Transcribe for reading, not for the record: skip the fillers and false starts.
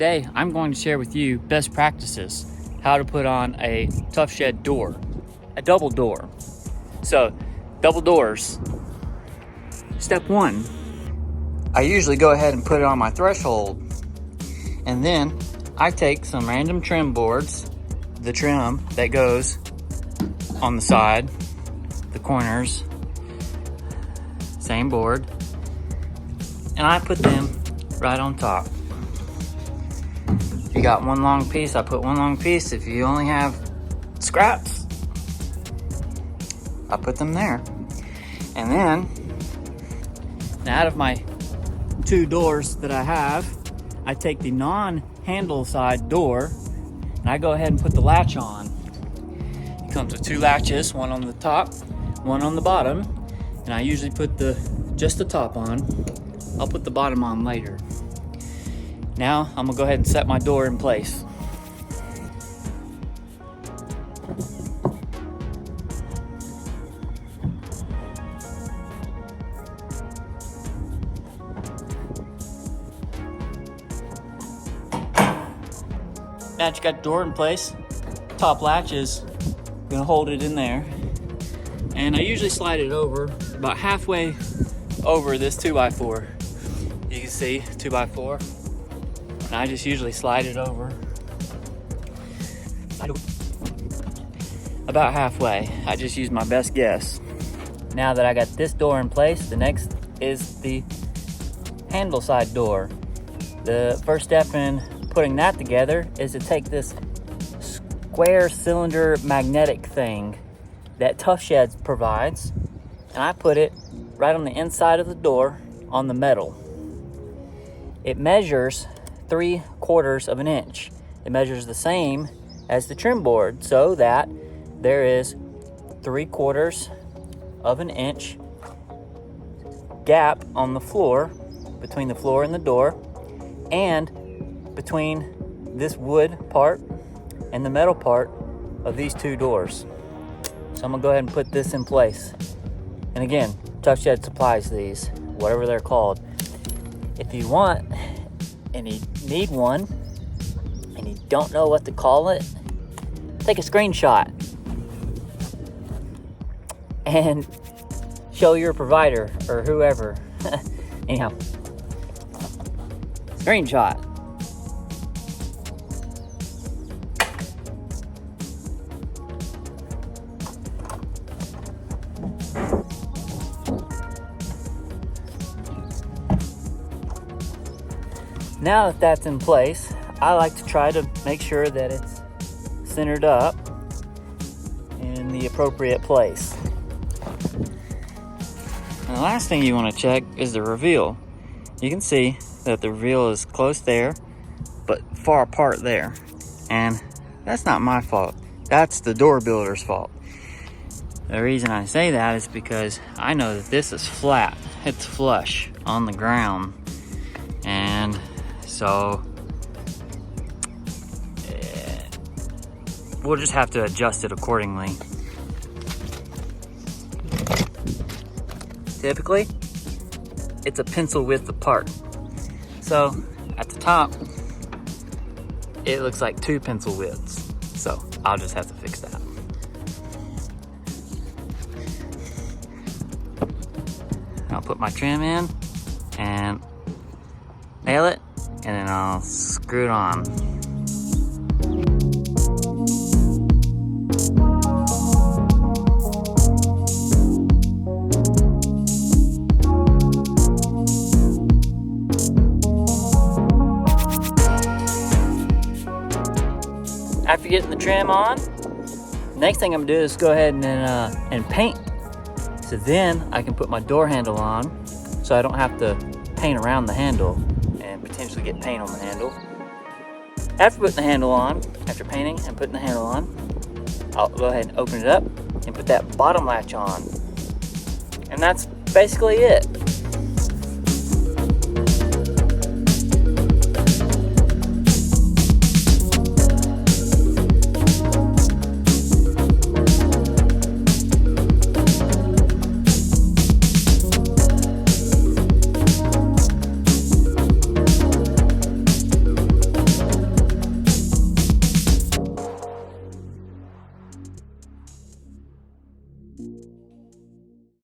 today I'm going to share with you best practices, how to put on a Tuff Shed door, a double door. So, double doors. Step one, I usually go ahead and put it on my threshold, and then I take some random trim boards, the trim that goes on the side, the corners, same board, and I put them right on top. If you got one long piece, I put one long piece. If you only have scraps, I put them there. And then, out of my two doors that I have, I take the non-handle side door and I go ahead and put the latch on. It comes with two latches, one on the top, one on the bottom, and I usually put just the top on. I'll put the bottom on later. Now I'm gonna go ahead and set my door in place. Now that you got the door in place, top latch is gonna hold it in there. And I usually slide it over about halfway over this 2x4. You can see 2x4. And I just usually slide it over about halfway. I just use my best guess. Now that I got this door in place, the next is the handle side door. The first step in putting that together is to take this square cylinder magnetic thing that Tuff Shed provides, and I put it right on the inside of the door on the metal. It measures 3/4 of an inch. It measures the same as the trim board, so that there is 3/4 of an inch gap on the floor, between the floor and the door, and between this wood part and the metal part of these two doors. So I'm gonna go ahead and put this in place. And again, Tuff Shed supplies these, whatever they're called. If you want and you need one and you don't know what to call it, take a screenshot and show your provider or whoever. Anyhow, screenshot. Now that that's in place, I like to try to make sure that it's centered up in the appropriate place. And the last thing you want to check is the reveal. You can see that the reveal is close there, but far apart there. And that's not my fault. That's the door builder's fault. The reason I say that is because I know that this is flat. It's flush on the ground. And so we'll just have to adjust it accordingly. Typically, it's a pencil width apart. So at the top, it looks like 2 pencil widths. So I'll just have to fix that. I'll put my trim in and nail it, and then I'll screw it on. After getting the trim on, next thing I'm gonna do is go ahead and paint. So then I can put my door handle on, so I don't have to paint around the handle and potentially get paint on the handle. After putting the handle on, after painting and putting the handle on, I'll go ahead and open it up and put that bottom latch on. And that's basically it.